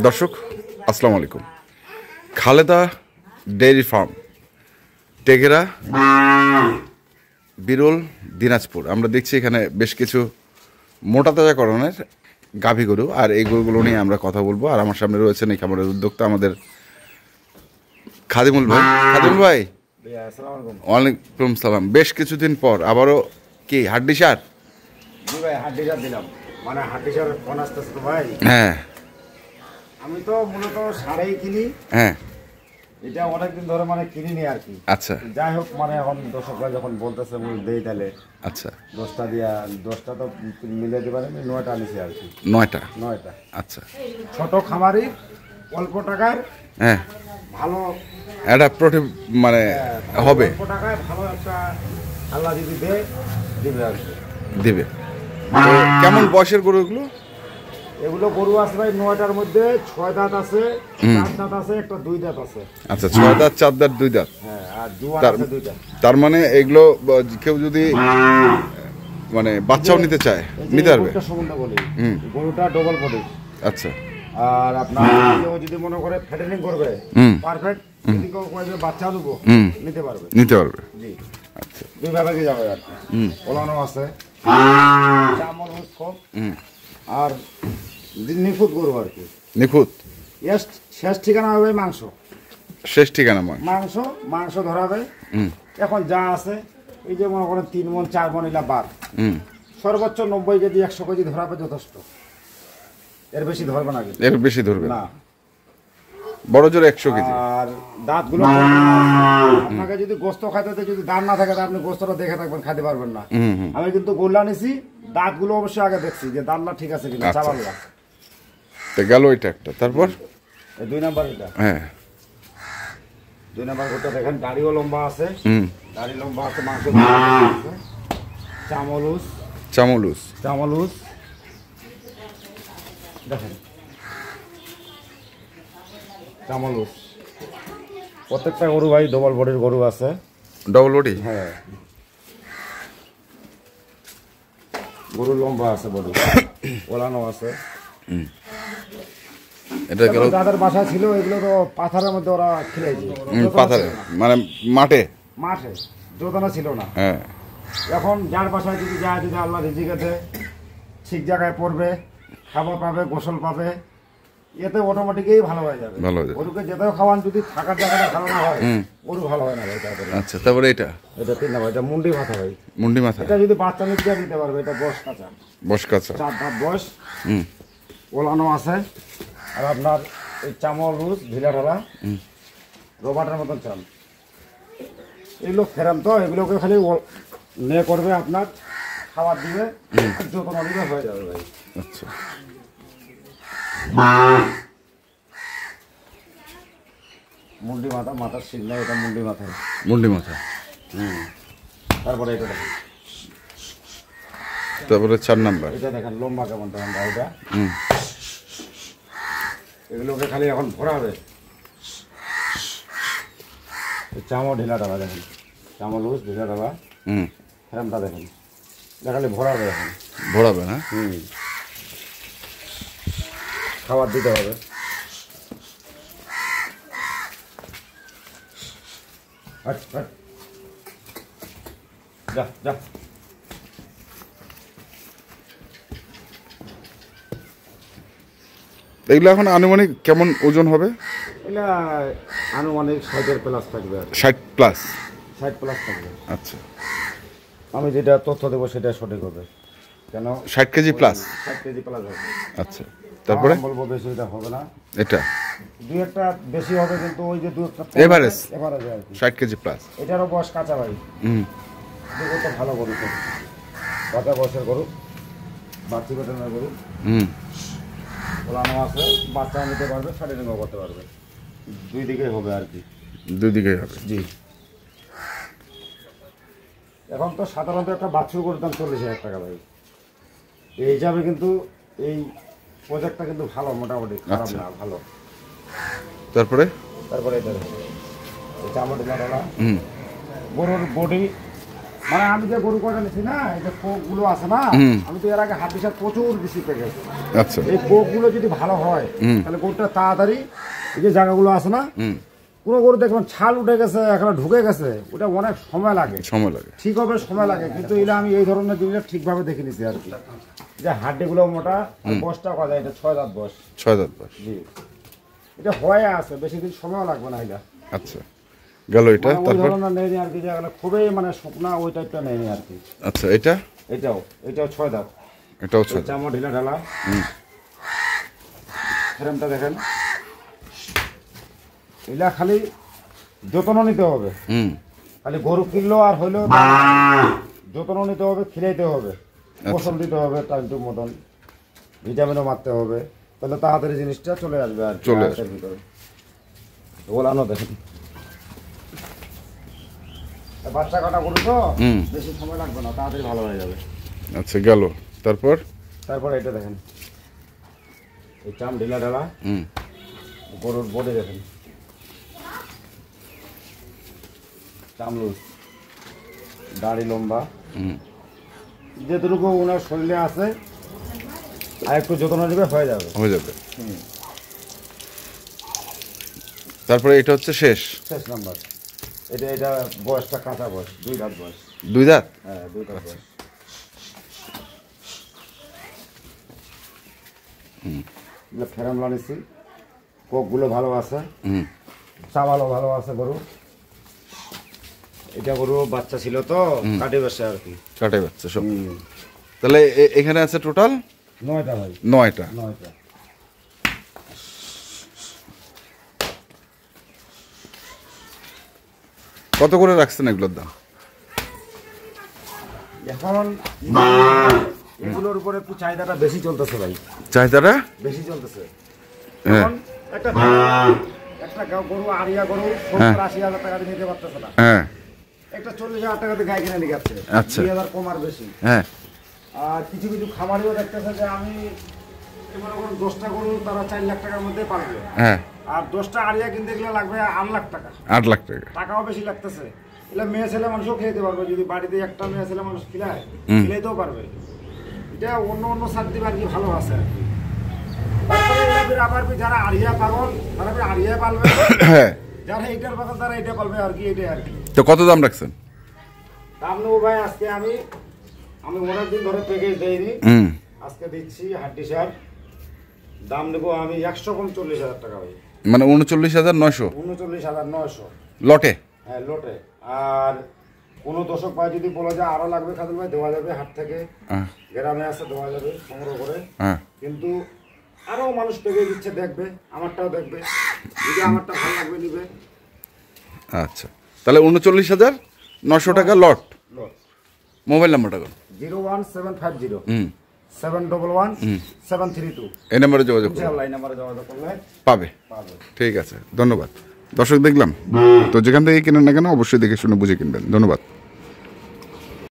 দর্শক আসসালামু আলাইকুম। খালেদা ডেইরি ফার্ম, টেকেরা, বিরল, দিনাজপুর। আমরা দেখছি এখানে বেশ কিছু মোটা তাজাকরণের গাভী গরু, আর এই গরুগুলো নিয়ে আমরা কথা বলবো। আর আমার সামনে রয়েছেন এই খামারের উদ্যোক্তা আমাদের খাদিমুল ভাই। খাদিমুল ভাই, ওয়ালাইকুম সালাম। বেশ কিছুদিন পর আবারও কি হাড্ডি সার? ভাই হাড্ডি সার দিলাম, মানে হাড্ডি সার ফোন আসতেছে তো ভাই। হ্যাঁ, আমি তো মূলত সারেই কিনি। হ্যাঁ, এটা অনেকদিন ধরে মানে কিনিনি আর কি। আচ্ছা, যাই হোক, মানে এখন দর্শকরা যখন বলতেছে দেই তাহলে আচ্ছা। 10টা দিয়া 10টা তো মিলে দিতে পারেন, 9টা আনিছি আর কি। 9টা? 9টা। আচ্ছা, ছোট খামারি, অল্প টাকায় হ্যাঁ, ভালো এটা প্রোটিন মানে হবে, অল্প টাকায় ভালো একটা আল্লাহ যদি দেয় দিবে আর কি। দিবে। তো কেমন বয়সের গরু এগুলো? এগুলো গরু আছে ভাই 9টার মধ্যে 6 দাঁত আছে, 4 দাঁত আছে, একটা 2 দাঁত আছে। আচ্ছা, 6 দাঁত, 4 দাঁত, 2 দাঁত। হ্যাঁ, আর জোয়ান আছে 2টা। তার মানে এগুলো কেউ যদি মানে বাচ্চাও নিতে চায় নিতে পারবে? গরুটা সম্বন্ধে বলি, গরুটা ডবল বডি। আচ্ছা, আর আপনার কেউ যদি মনে করে ফ্যাটেনিং করবে পারফেক্ট, যদি কেউ কয় যে বাচ্চা দেবো নিতে পারবে, নিতে পারবে। জি, আচ্ছা, দুই ভাবে যাবে আর কি। ওলানো আছে, চামল কম, আর নিখুঁত গরু আর কি। নিখুঁত। শেষ ঠিকানা হবে মাংস। শেষ ঠিকানা মাংস ধরাবে। এখন যা আছে এই যে মনে করেন 3 মণ 4 মণ এলা বাদ, সর্বোচ্চ 90 কেজি 100 কেজি ধরাবে যথেষ্ট। এর বেশি ধরবে না, এর বেশি ধরবে না। বড় জোরে 100 কেজি। আর দাঁতগুলো আপনাকে যদি গোস্ত খাইতে যদি দাঁত না থাকে, আপনি গোস্তটা দেখে থাকবেন, খাইতে পারবেন না। আমি কিন্তু গোল্লা নিছি, দাঁতগুলো অবশ্যই আগে দেখছি যে দাঁতটা ঠিক আছে কিনা। চাবাল্লা তো গেল এটা একটা। তারপর এই 2 নাম্বার, এটা হ্যাঁ 2 নাম্বার গরুটা দেখেন, দাড়িও লম্বা আছে, দাড়ি লম্বা আছে, মাংস আছে, চামলুস দেখেন, চামলুস। প্রত্যেকটা গরু ভাই ডবল বডির গরু আছে। Double body? হ্যাঁ, গরু লম্বা আছে, বডি ওলানো আছে। এটা গেল যাদের বাসা ছিল এগুলো তো পাথারের মধ্যে ওরা খেলেছে, পাথারে মানে মাঠে যোজনা ছিল না। হ্যাঁ, এখন যার বাসায় যদি যায়, যদি আল্লাহ রিজিকেতে ঠিক জায়গায় পড়বে, খাবার পাবে, গোসল পাবে, এতে অটোমেটিকই ভালো হয়ে যাবে। গরুকে যেতেও খাওয়ান, যদি থাকার জায়গাটা ভালো না হয় গরু ভালো হয় না ভাই। আচ্ছা, তারপরে এটা 3 নাম্বার, এটা মুন্ডি মাথা ভাই। মুন্ডি মাথা। এটা যদি বাচ্চা নিতে দিতে পারবে, এটা বয়স কাঁচা, 4 দাঁত বয়স, ওলানো আছে। আর আপনার এই চামল লুজ, ঢিলা ঢালা, রোবাটের মতন চাল। এগুলো ফেরাম, তো এগুলোকে খালি নে করবে, আপনার খাবার দিবে, যত্ন নিবে, হয়ে যাবে ভাই। আচ্ছা, মুন্ডি মাথা, মাথার সিগনা, এটা মুন্ডি মাথা। তারপরে এটা দেখেন, তারপরে 4 নাম্বার, এটা দেখেন লম্বা কেমন দেখেন গাড়িটা। এগুলোকে খালি এখন ভরাবে। চামড় ঢিলা ডাবা দেখেন, চামড় লুজ, ঢিলা ডাবা, ফ্রেমটা দেখেন, এটা খালি ভরাবে এখন। ভরাবে না? খাবার দিতে হবে। যা যা, এগুলো এখন আনুমানিক কেমন ওজন হবে? এটা আনুমানিক 60 প্লাস থাকবে। 60 প্লাস? 60 প্লাস থাকবে। আচ্ছা, আমি যেটা তথ্য দেবো সেটা সঠিক হবে। কেন 60 কেজি প্লাস? 60 কেজি প্লাস হবে। আচ্ছা, তারপরে বলবো বেশি এটা হবে না, এটা 2-1টা বেশি হবে, কিন্তু ওই যে 2-1টা এভারেজ আর কি। 60 কেজি প্লাস। এটারও বয়স কাঁচা ভাই। দুটো ভালো গরু, বাচ্চা বয়সের গরু, বাচ্চি বেটানোর গরু, ওলানো আছে, বাচ্চা নিতে পারবে, ফ্যাটেনিংও করতে পারবে, 2 দিকেই হবে আর কি। 2 দিকেই হবে, জি। এখন তো সাধারণত একটা বাছুর গরুর দাম 40,000 টাকা ভাই। এই হিসাবে কিন্তু এই প্রজেক্টটা কিন্তু ভালো, মোটামুটি খারাপ না, ভালো। তারপরে এটা চামড়া ঢালা, গরুর বডি মানে আমি যে গরু কয়টা নিচ্ছি না, এই যে কোকগুলো আছে না, আমি তো এর আগে হাড্ডিসার প্রচুর বেশি পেয়ে গেছি। আচ্ছা, এই কোকগুলো যদি ভালো হয় তাহলে গরুটা তাড়াতাড়ি, এই যে জায়গাগুলো আছে না, কোনো গরু দেখবেন ছাল উঠে গেছে, এখন ঢুকে গেছে, ওটা অনেক সময় লাগে, ঠিক হবে, সময় লাগে। কিন্তু এটা আমি এই ধরনের জিনিসটা ঠিকভাবে দেখে নিছি আর কি, যে হাড্ডিগুলো মোটা, বয়সটা কথা, এটা 6 দাঁত বয়স। 6 দাঁত বয়স। জি, এটা হয়ে আছে, বেশি দিন সময় লাগবে না। এটা আচ্ছা, গেল এটা। ওই তারপর ধরনের নেই আর কি, যেগুলো খুবই মানে শুকনা ওই টাইপটা নেই আর কি। আচ্ছা, এটাও 6 দাঁত। এটাও 6 দাঁত। চামড়া ঢিলা ঢালা। ফ্রেমটা দেখেন, এগুলা খালি যত্ন নিতে হবে। খালি গরু কিনলো আর হইলো, যত্ন নিতে হবে, খিলাইতে হবে, গোসল দিতে হবে টাইম টু মতন, ভিটামিনও মারতে হবে, তাহলে তাড়াতাড়ি জিনিসটা চলে আসবে আর চলে আসবে ভিতরে। ওলানো দেখেন, বাচ্চা কাটা গরু তো বেশি সময় লাগবে না, তাড়াতাড়ি ভালো হয়ে যাবে। আচ্ছা, গেল। তারপর এটা দেখেন, এই চাম ঢিলা ঢালা, গরুর বডি দেখেন, চামলুস, দাড়ি লম্বা, যেটুকু ওনার শরীরে আছে আর একটু যত্ন নেবে হয়ে যাবে। তারপরে এটা হচ্ছে শেষ নাম্বার। এটা বয়সটা কাঁচা বয়স, 2 দাঁত বয়স। 2 দাঁত? হ্যাঁ, 2 দাঁত বয়স। ফেরাম লানিছি, কোকগুলো ভালো আছে, চাওয়ালও ভালো আছে গরু। এটা গরু বাচ্চা ছিল তো, কাটে বাচ্চা আর কি, কাটে বাচ্চা সব। তাহলে এখানে আছে টোটাল 9টা ভাই। 9টা। কত করে রাখছেন এগুলোর দাম এখন? এগুলোর উপরে একটু চাহিদাটা বেশি চলতেছে ভাই, চাহিদাটা বেশি চলতেছে। হ্যাঁ, এখন একটা গরু, আড়িয়া গরু 70-80 হাজার টাকা দিয়ে নিতে পারতেছে না। হ্যাঁ, একটা 40,000 টাকা দিয়ে গায়ে কিনে নিয়ে যাচ্ছে। আচ্ছা, 2,000 কম আর বেশি। হ্যাঁ। আর কিছু কিছু খামারিও দেখতেছে যে আমি মনে করুন 10টা গরু তারা 4 লাখ টাকার মধ্যে পারবে। হ্যাঁ, আর 10টা আড়িয়া কিনতে গেলে লাগবে 8 লাখ টাকা। 8 লাখ টাকা। টাকাও বেশি লাগতেছে। এগুলো মেয়ে ছেলে মানুষও খেতে পারবে, যদি বাড়িতে একটা মেয়ে ছেলে মানুষ খিলায়, খিলাইতেও পারবে। এটা অন্য সার দিবে আর কি, ভালো আছে আর কি। তারপরে আবার যারা আড়িয়া পাগল তারা আড়িয়া পালবে, যারা এইটার পাগল তারা এটা পালবে আর কি, এটাই আর কি। তো কত দাম রাখছেন? দাম নেবো ভাই, আজকে আমি অনেকদিন ধরে প্যাকেজ দেইনি, আজকে দিচ্ছি হাড্ডিসার। দাম নেবো আমি 139,000 টাকা ভাই। মানে 39,900? 39,900 লটে? হ্যাঁ, লটে। আর কোনো দর্শক ভাই যদি বলে যে আরো লাগবে খাদুল ভাই, দেওয়া যাবে, হাট থেকে গ্রামে আসে দেওয়া যাবে সংগ্রহ করে। কিন্তু আরো মানুষ পেয়ে দিচ্ছে, দেখবে, আমারটাও দেখবে, যদি আমারটা ভালো লাগবে নিবে। আচ্ছা, তাহলে 39,900 টাকা লট। মোবাইল নাম্বারটা কর। 01750 711 732। এই নাম্বারে যোগাযোগ করুন, ইনশাআল্লাহ এই নাম্বারে যোগাযোগ করলে পাবে। ঠিক আছে, ধন্যবাদ। দর্শক দেখলাম তো, যেখান থেকে কিনেন না কেন অবশ্যই দেখে শুনে বুঝে কিনবেন। ধন্যবাদ।